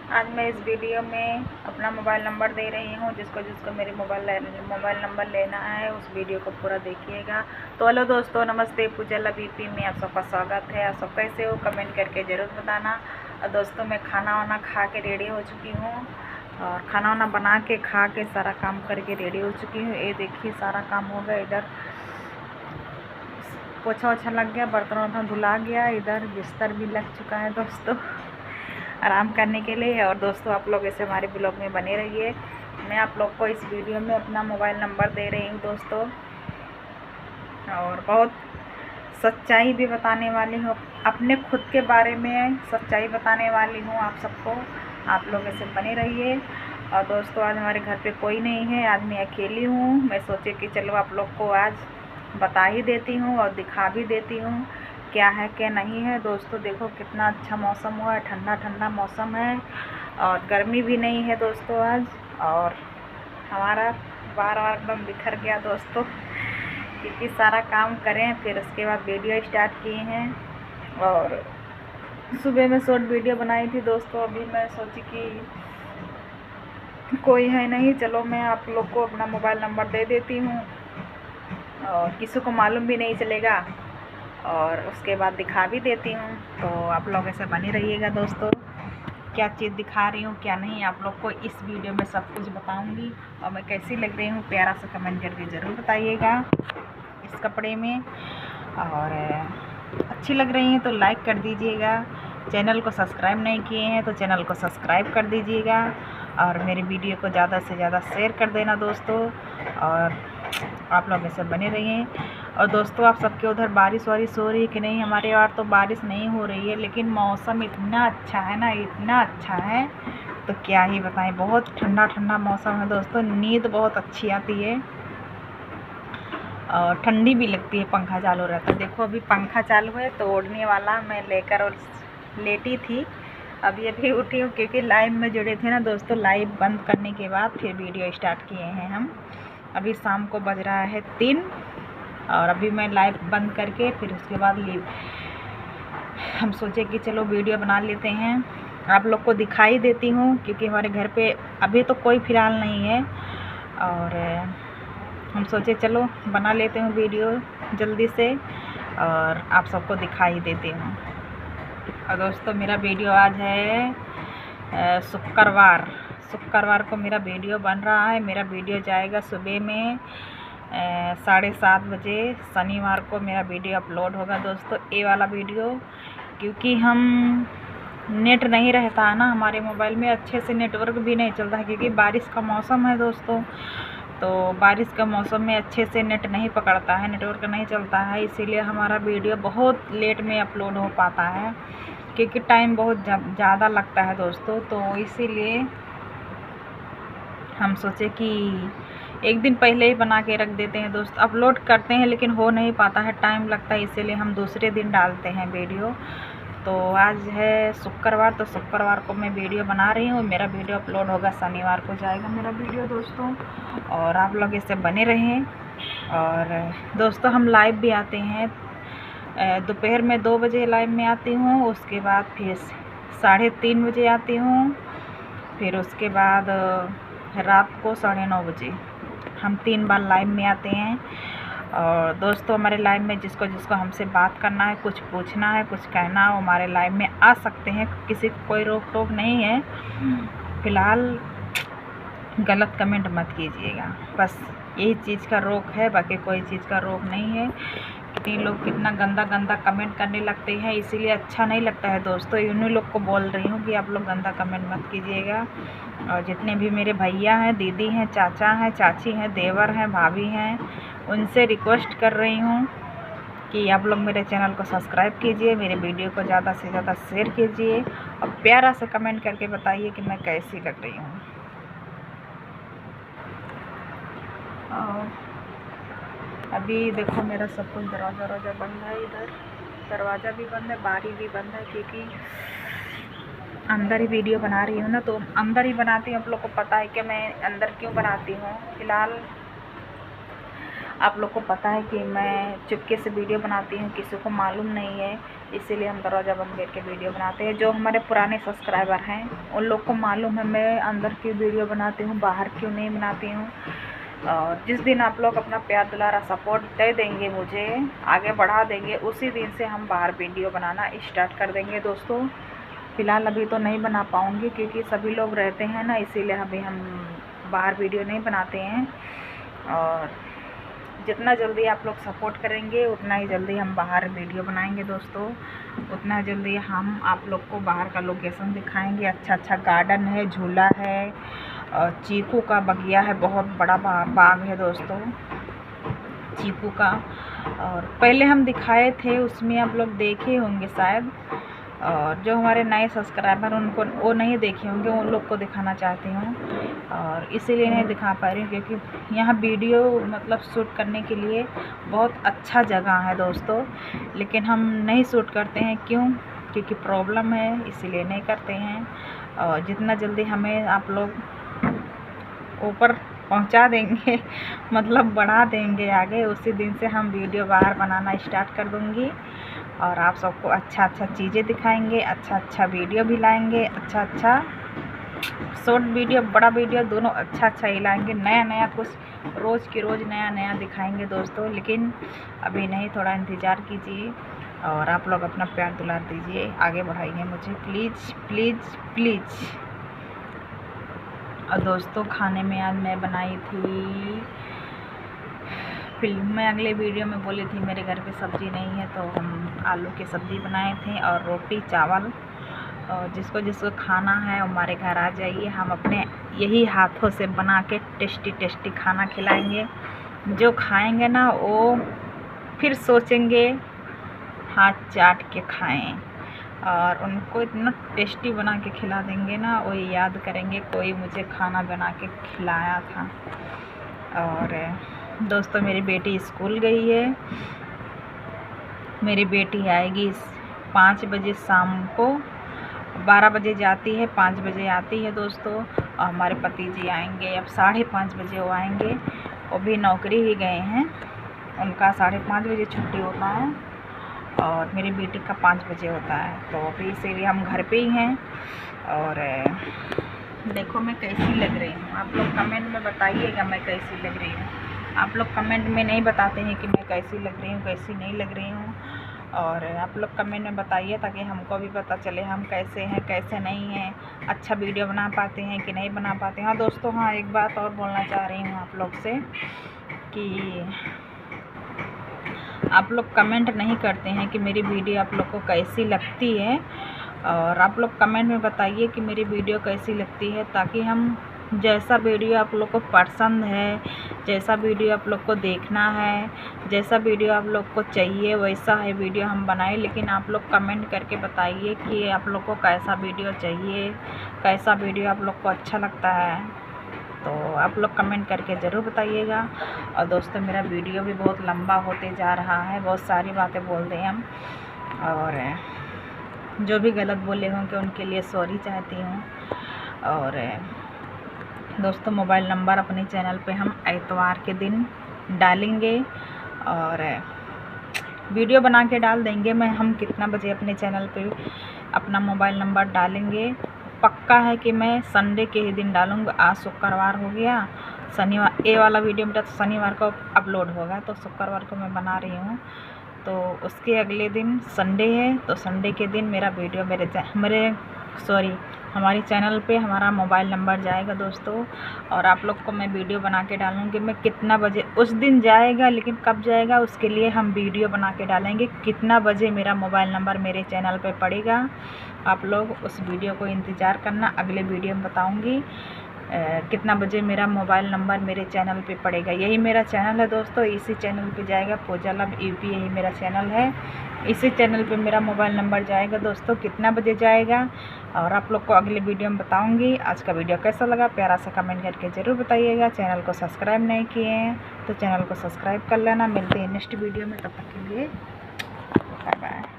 आज मैं इस वीडियो में अपना मोबाइल नंबर दे रही हूँ। जिसको जिसको मेरे मोबाइल नंबर लेना है उस वीडियो को पूरा देखिएगा। तो हेलो दोस्तों, नमस्ते। पूजा बीपी में आप सबका स्वागत है। आप सब कैसे हो कमेंट करके ज़रूर बताना। और दोस्तों, मैं खाना वाना खा के रेडी हो चुकी हूँ और खाना वाना बना के खा के सारा काम करके रेडी हो चुकी हूँ। ये देखिए सारा काम हो गया। इधर पोछा ओछा लग गया, बर्तन वर्तन धुला गया, इधर बिस्तर भी लग चुका है दोस्तों आराम करने के लिए। और दोस्तों, आप लोग ऐसे हमारे ब्लॉग में बने रहिए। मैं आप लोग को इस वीडियो में अपना मोबाइल नंबर दे रही हूँ दोस्तों, और बहुत सच्चाई भी बताने वाली हूँ, अपने खुद के बारे में सच्चाई बताने वाली हूँ आप सबको। आप लोग ऐसे बने रहिए। और दोस्तों, आज हमारे घर पे कोई नहीं है, आज मैं अकेली हूँ। मैं सोचे कि चलो आप लोग को आज बता ही देती हूँ और दिखा भी देती हूँ क्या है क्या नहीं है। दोस्तों देखो कितना अच्छा मौसम हुआ है, ठंडा ठंडा मौसम है और गर्मी भी नहीं है दोस्तों आज। और हमारा बार बार एकदम बिखर गया दोस्तों, क्योंकि सारा काम करें फिर उसके बाद वीडियो स्टार्ट किए हैं। और सुबह में शॉर्ट वीडियो बनाई थी दोस्तों। अभी मैं सोची कि कोई है नहीं, चलो मैं आप लोग को अपना मोबाइल नंबर दे देती हूँ और किसी को मालूम भी नहीं चलेगा, और उसके बाद दिखा भी देती हूँ। तो आप लोग ऐसे बने रहिएगा दोस्तों। क्या चीज़ दिखा रही हूँ क्या नहीं, आप लोग को इस वीडियो में सब कुछ बताऊँगी। और मैं कैसी लग रही हूँ प्यारा सा कमेंट करके ज़रूर बताइएगा इस कपड़े में। और अच्छी लग रही हैं तो लाइक कर दीजिएगा। चैनल को सब्सक्राइब नहीं किए हैं तो चैनल को सब्सक्राइब कर दीजिएगा। और मेरे वीडियो को ज़्यादा से ज़्यादा शेयर कर देना दोस्तों। और आप लोग ऐसे बने रहिए। और दोस्तों, आप सबके उधर बारिश वारिश हो रही है कि नहीं? हमारे यहाँ तो बारिश नहीं हो रही है, लेकिन मौसम इतना अच्छा है ना, इतना अच्छा है तो क्या ही बताएं। बहुत ठंडा ठंडा मौसम है दोस्तों, नींद बहुत अच्छी आती है और ठंडी भी लगती है। पंखा चालू रहता है। देखो अभी पंखा चालू है तो ओढ़ने वाला मैं लेकर और लेटी थी। अभी अभी उठी हूँ क्योंकि लाइव में जुड़े थे ना दोस्तों। लाइव बंद करने के बाद फिर वीडियो स्टार्ट किए हैं हम। अभी शाम को बज रहा है 3 और अभी मैं लाइव बंद करके फिर उसके बाद हम सोचे कि चलो वीडियो बना लेते हैं, आप लोग को दिखाई देती हूँ। क्योंकि हमारे घर पे अभी तो कोई फ़िलहाल नहीं है और हम सोचे चलो बना लेते हैं वीडियो जल्दी से और आप सबको दिखाई देती हूँ। और दोस्तों, मेरा वीडियो आज है शुक्रवार को मेरा वीडियो बन रहा है। मेरा वीडियो जाएगा सुबह में 7:30 बजे। शनिवार को मेरा वीडियो अपलोड होगा दोस्तों, ये वाला वीडियो। क्योंकि हम नेट नहीं रहता है ना हमारे मोबाइल में, अच्छे से नेटवर्क भी नहीं चलता है क्योंकि बारिश का मौसम है दोस्तों। तो बारिश का मौसम में अच्छे से नेट नहीं पकड़ता है, नेटवर्क नहीं चलता है, इसीलिए हमारा वीडियो बहुत लेट में अपलोड हो पाता है क्योंकि टाइम बहुत ज़्यादा लगता है दोस्तों। तो इसीलिए हम सोचे कि एक दिन पहले ही बना के रख देते हैं दोस्त, अपलोड करते हैं लेकिन हो नहीं पाता है, टाइम लगता है, इसीलिए हम दूसरे दिन डालते हैं वीडियो। तो आज है शुक्रवार, तो शुक्रवार को मैं वीडियो बना रही हूँ। मेरा वीडियो अपलोड होगा, शनिवार को जाएगा मेरा वीडियो दोस्तों। और आप लोग इससे बने रहें। और दोस्तों, हम लाइव भी आते हैं दोपहर में 2 बजे लाइव में आती हूँ, उसके बाद फिर 3:30 बजे आती हूँ, फिर उसके बाद रात को 9:30 बजे। हम 3 बार लाइव में आते हैं। और दोस्तों, हमारे लाइव में जिसको जिसको हमसे बात करना है, कुछ पूछना है, कुछ कहना है, वो हमारे लाइव में आ सकते हैं। किसी को कोई रोक टोक नहीं है। फ़िलहाल गलत कमेंट मत कीजिएगा, बस यही चीज़ का रोक है, बाकी कोई चीज़ का रोक नहीं है। कितने लोग कितना गंदा गंदा कमेंट करने लगते हैं, इसीलिए अच्छा नहीं लगता है दोस्तों। उन्हीं लोग को बोल रही हूँ कि आप लोग गंदा कमेंट मत कीजिएगा। और जितने भी मेरे भैया हैं, दीदी हैं, चाचा हैं, चाची हैं, देवर हैं, भाभी हैं, उनसे रिक्वेस्ट कर रही हूँ कि आप लोग मेरे चैनल को सब्सक्राइब कीजिए, मेरे वीडियो को ज़्यादा से ज़्यादा शेयर कीजिए और प्यारा से कमेंट करके बताइए कि मैं कैसी लग रही हूँ। और अभी देखो मेरा सब कुछ दरवाज़ा बंद है, इधर दरवाज़ा भी बंद है, बारी भी बंद है, क्योंकि अंदर ही वीडियो बना रही हूँ ना, तो अंदर ही बनाती हूँ। आप लोग को पता है कि मैं अंदर क्यों बनाती हूँ। फ़िलहाल आप लोग को पता है कि मैं चुपके से वीडियो बनाती हूँ, किसी को मालूम नहीं है। इसीलिए हम दरवाज़ा बंद करके वीडियो बनाते हैं। जो हमारे पुराने सब्सक्राइबर हैं उन लोग को मालूम है मैं अंदर की वीडियो बनाती हूँ, बाहर क्यों नहीं बनाती हूँ। और जिस दिन आप लोग अपना प्यार दुलारा सपोर्ट दे देंगे, मुझे आगे बढ़ा देंगे, उसी दिन से हम बाहर वीडियो बनाना स्टार्ट कर देंगे दोस्तों। फ़िलहाल अभी तो नहीं बना पाऊँगी क्योंकि सभी लोग रहते हैं ना, इसीलिए अभी हम बाहर वीडियो नहीं बनाते हैं। और जितना जल्दी आप लोग सपोर्ट करेंगे उतना ही जल्दी हम बाहर वीडियो बनाएंगे दोस्तों। उतना जल्दी हम आप लोग को बाहर का लोकेशन दिखाएंगे। अच्छा अच्छा गार्डन है, झूला है, और चीकू का बगिया है, बहुत बड़ा बाग है दोस्तों चीकू का। और पहले हम दिखाए थे, उसमें आप लोग देखे होंगे शायद। और जो हमारे नए सब्सक्राइबर उनको वो नहीं देखे होंगे, उन लोग को दिखाना चाहती हूँ। और इसीलिए नहीं दिखा पा रही हूँ क्योंकि यहाँ वीडियो मतलब शूट करने के लिए बहुत अच्छा जगह है दोस्तों, लेकिन हम नहीं शूट करते हैं। क्यों? क्योंकि प्रॉब्लम है, इसीलिए नहीं करते हैं। और जितना जल्दी हमें आप लोग ऊपर पहुंचा देंगे मतलब बढ़ा देंगे आगे, उसी दिन से हम वीडियो बाहर बनाना स्टार्ट कर दूंगी। और आप सबको अच्छा अच्छा चीज़ें दिखाएंगे, अच्छा अच्छा वीडियो भी लाएंगे, अच्छा अच्छा शॉर्ट वीडियो, बड़ा वीडियो, दोनों अच्छा अच्छा ही लाएंगे। नया नया कुछ रोज़ की रोज़ नया नया दिखाएंगे दोस्तों। लेकिन अभी नहीं, थोड़ा इंतज़ार कीजिए और आप लोग अपना प्यार दुलार दीजिए, आगे बढ़ाइए मुझे प्लीज़ प्लीज़ प्लीज़। और दोस्तों खाने में आज मैं बनाई थी, फिल्म में अगले वीडियो में बोली थी मेरे घर पे सब्ज़ी नहीं है, तो हम आलू की सब्ज़ी बनाए थे और रोटी चावल। और जिसको जिसको खाना है हमारे घर आ जाइए, हम अपने यही हाथों से बना के टेस्टी टेस्टी खाना खिलाएंगे। जो खाएंगे ना वो फिर सोचेंगे हाथ चाट के खाएं। और उनको इतना टेस्टी बना के खिला देंगे ना, वो याद करेंगे कोई मुझे खाना बना के खिलाया था। और दोस्तों मेरी बेटी स्कूल गई है। मेरी बेटी आएगी 5 बजे शाम को, 12 बजे जाती है, 5 बजे आती है दोस्तों। और हमारे पति जी आएंगे अब 5:30 बजे, वो आएंगे, वो भी नौकरी ही गए हैं, उनका 5:30 बजे छुट्टी होता है और मेरी बेटी का 5 बजे होता है। तो अभी इसीलिए हम घर पे ही हैं। और देखो मैं कैसी लग रही हूँ, आप लोग कमेंट में बताइएगा मैं कैसी लग रही हूँ। आप लोग कमेंट में नहीं बताते हैं कि मैं कैसी लग रही हूँ, कैसी नहीं लग रही हूँ। और आप लोग कमेंट में बताइए ताकि हमको भी पता चले हम कैसे हैं कैसे नहीं हैं, अच्छा वीडियो बना पाते हैं कि नहीं बना पाते हैं। हाँ दोस्तों, हाँ एक बात और बोलना चाह रही हूँ आप लोग से कि आप लोग कमेंट नहीं करते हैं कि मेरी वीडियो आप लोग को कैसी लगती है। और आप लोग कमेंट में बताइए कि मेरी वीडियो कैसी लगती है, ताकि हम जैसा वीडियो आप लोग को पसंद है, जैसा वीडियो आप लोग को देखना है, जैसा वीडियो आप लोग को चाहिए वैसा है वीडियो हम बनाएं। लेकिन आप लोग कमेंट करके बताइए कि आप लोग को कैसा वीडियो चाहिए, कैसा वीडियो आप लोग को अच्छा लगता है। तो आप लोग कमेंट करके ज़रूर बताइएगा। और दोस्तों मेरा वीडियो भी बहुत लंबा होते जा रहा है, बहुत सारी बातें बोल दें हम, और जो भी गलत बोले होंगे उनके लिए सॉरी चाहती हूँ। और दोस्तों मोबाइल नंबर अपने चैनल पे हम इतवार के दिन डालेंगे और वीडियो बना के डाल देंगे। हम कितना बजे अपने चैनल पे अपना मोबाइल नंबर डालेंगे, पक्का है कि मैं संडे के ही दिन डालूँगा। आज शुक्रवार हो गया, शनिवार ये वाला वीडियो मेरा तो शनिवार को अपलोड होगा, तो शुक्रवार को मैं बना रही हूँ। तो उसके अगले दिन संडे है, तो संडे के दिन मेरा वीडियो हमारे चैनल पे हमारा मोबाइल नंबर जाएगा दोस्तों। और आप लोग को मैं वीडियो बना के डालूँगी। मैं कितना बजे उस दिन जाएगा, लेकिन कब जाएगा उसके लिए हम वीडियो बना के डालेंगे। कितना बजे मेरा मोबाइल नंबर मेरे चैनल पे पड़ेगा, आप लोग उस वीडियो को इंतज़ार करना। अगले वीडियो में बताऊँगी कितना बजे मेरा मोबाइल नंबर मेरे चैनल पे पड़ेगा। यही मेरा चैनल है दोस्तों, इसी चैनल पे जाएगा, पूजा लव यूपी यही मेरा चैनल है। इसी चैनल पे मेरा मोबाइल नंबर जाएगा दोस्तों, कितना बजे जाएगा और आप लोग को अगले वीडियो में बताऊंगी। आज का वीडियो कैसा लगा प्यारा सा कमेंट करके ज़रूर बताइएगा। चैनल को सब्सक्राइब नहीं किए हैं तो चैनल को सब्सक्राइब कर लेना। मिलते हैं नेक्स्ट वीडियो में, तब तक के लिए बाय बाय।